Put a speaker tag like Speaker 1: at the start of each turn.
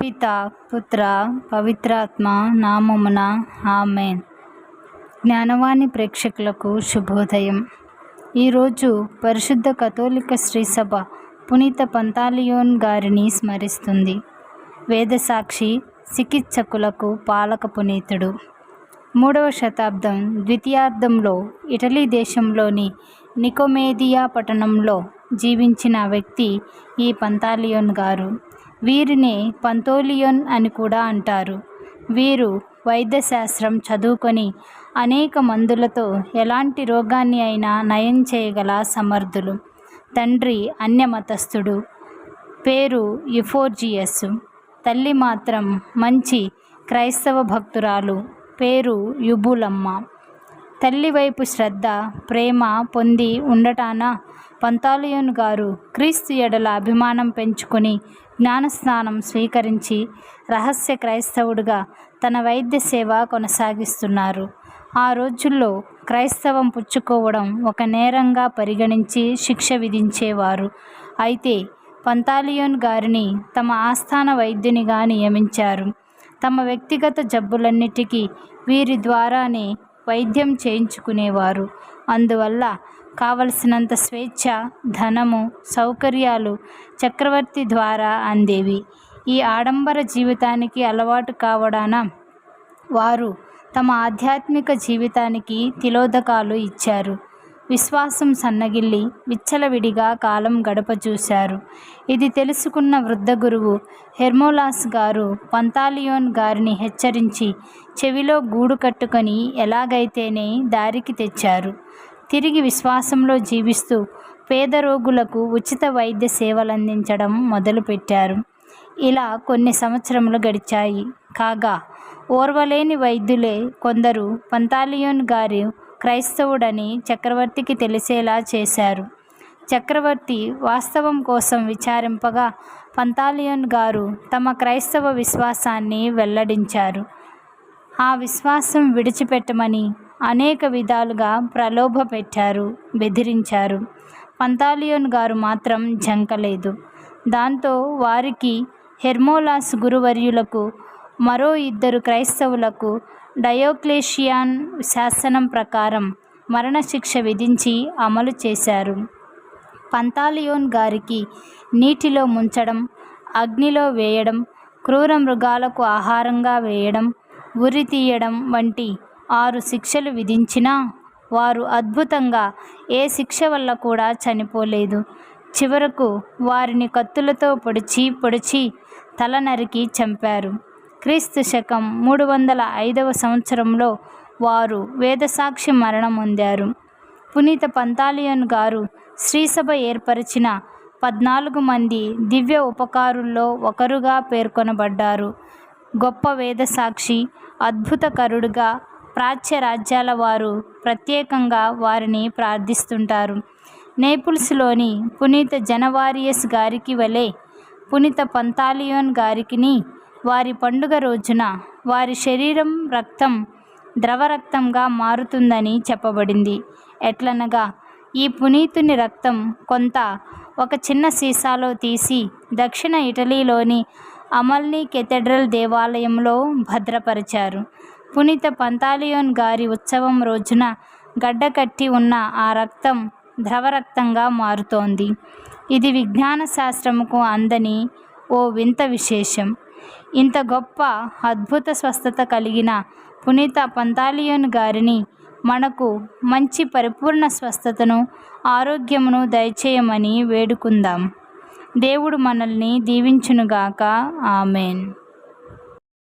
Speaker 1: పిత పుత్ర పవిత్రాత్మ నామమున ఆమేన్. జ్ఞానవాణి ప్రేక్షకులకు శుభోదయం. ఈరోజు పరిశుద్ధ కథోలిక శ్రీసభ పునీత పంతాలియోన్ గారిని స్మరిస్తుంది. వేదసాక్షి, చికిత్సకులకు పాలక పునీతుడు. 3వ శతాబ్దం ద్వితీయార్ధంలో ఇటలీ దేశంలోని నికోమేదియా పట్టణంలో జీవించిన వ్యక్తి ఈ పంతాలియోన్ గారు. వీరిని పంతోలియోన్ అని కూడా అంటారు. వీరు వైద్యశాస్త్రం చదువుకొని అనేక మందులతో ఎలాంటి రోగాన్ని అయినా నయం చేయగల సమర్థులు. తండ్రి అన్యమతస్థుడు, పేరు యుఫోర్జియస్. తల్లి మాత్రం మంచి క్రైస్తవ భక్తురాలు, పేరు యుబులమ్మ. తల్లి వైపు శ్రద్ధ, ప్రేమ పొంది ఉండటాన పంతాలియోన్ గారు క్రీస్తు ఎడల అభిమానం పెంచుకొని జ్ఞానస్నానం స్వీకరించి రహస్య క్రైస్తవుడిగా తన వైద్య సేవ కొనసాగిస్తున్నారు. ఆ రోజుల్లో క్రైస్తవం పుచ్చుకోవడం ఒక నేరంగా పరిగణించి శిక్ష విధించేవారు. అయితే పంతాలియోన్ గారిని తమ ఆస్థాన వైద్యునిగా నియమించారు. తమ వ్యక్తిగత జబ్బులన్నిటికీ వీరి ద్వారానే వైద్యం చేయించుకునేవారు. అందువల్ల కావలసినంత స్వేచ్ఛ, ధనము, సౌకర్యాలు చక్రవర్తి ద్వారా అందేవి. ఈ ఆడంబర జీవితానికి అలవాటు కావడాన వారు తమ ఆధ్యాత్మిక జీవితానికి తిలోదకాలు ఇచ్చారు. విశ్వాసం సన్నగిల్లి విచ్చలవిడిగా కాలం గడపచూశారు. ఇది తెలుసుకున్న వృద్ధ గురువు హెర్మోలాస్ గారు పంతాలియోన్ గారిని హెచ్చరించి చెవిలో గూడు కట్టుకొని ఎలాగైతేనే దారికి తెచ్చారు. తిరిగి విశ్వాసంలో జీవిస్తూ పేద రోగులకు ఉచిత వైద్య సేవలందించడం మొదలుపెట్టారు. ఇలా కొన్ని సంవత్సరములు గడిచాయి. కాగా ఓర్వలేని వైద్యులే కొందరు పంతాలియోన్ గారు క్రైస్తవుడని చక్రవర్తికి తెలిసేలా చేశారు. చక్రవర్తి వాస్తవం కోసం విచారింపగా పంతాలియోన్ గారు తమ క్రైస్తవ విశ్వాసాన్ని వెల్లడించారు. ఆ విశ్వాసం విడిచిపెట్టమని అనేక విధాలుగా ప్రలోభ పెట్టారు, బెదిరించారు. పంతాలియోన్ గారు మాత్రం జంకలేదు. దాంతో వారికి, హెర్మోలాస్ గురువర్యులకు, మరో 2 క్రైస్తవులకు డయోక్లేషియాన్ శాసనం ప్రకారం మరణశిక్ష విధించి అమలు చేశారు. పంతాలియోన్ గారికి నీటిలో ముంచడం, అగ్నిలో వేయడం, క్రూర మృగాలకు ఆహారంగా వేయడం, ఉరి తీయడం వంటి 6 శిక్షలు విధించినా వారు అద్భుతంగా ఏ శిక్ష వల్ల కూడా చనిపోలేదు. చివరకు వారిని కత్తులతో పొడిచి తల నరికి చంపారు. క్రీస్తు శకం 305వ సంవత్సరంలో వారు వేదసాక్షి మరణం పొందారు. పునీత పంతాలియోన్ గారు శ్రీసభ ఏర్పరిచిన 14 మంది దివ్య ఉపకారుల్లో ఒకరుగా పేర్కొనబడ్డారు. గొప్ప వేదసాక్షి, అద్భుతకరుడుగా ప్రాచ్య రాజ్యాల వారు ప్రత్యేకంగా వారిని ప్రార్థిస్తుంటారు. నేపుల్స్లోని పునీత జనవారియస్ గారికి వలె పునీత పంతాలియోన్ గారికిని వారి పండుగ రోజున వారి శరీరం రక్తం ద్రవరక్తంగా మారుతుందని చెప్పబడింది. ఎట్లనగా ఈ పునీతుని రక్తం కొంత ఒక చిన్న సీసాలో తీసి దక్షిణ ఇటలీలోని అమల్నీ కెథెడ్రల్ దేవాలయంలో భద్రపరిచారు. పునీత పంతాలియోన్ గారి ఉత్సవం రోజున గడ్డకట్టి ఉన్న ఆ రక్తం ద్రవరక్తంగా మారుతోంది. ఇది విజ్ఞాన శాస్త్రముకు అందని ఓ వింత విశేషం. ఇంత గొప్ప అద్భుత స్వస్థత కలిగిన పునీత పంతాలియోన్ గారిని మనకు మంచి పరిపూర్ణ స్వస్థతను, ఆరోగ్యమును దయచేయమని వేడుకుందాం. దేవుడు మనల్ని దీవించునుగాక. ఆమెన్.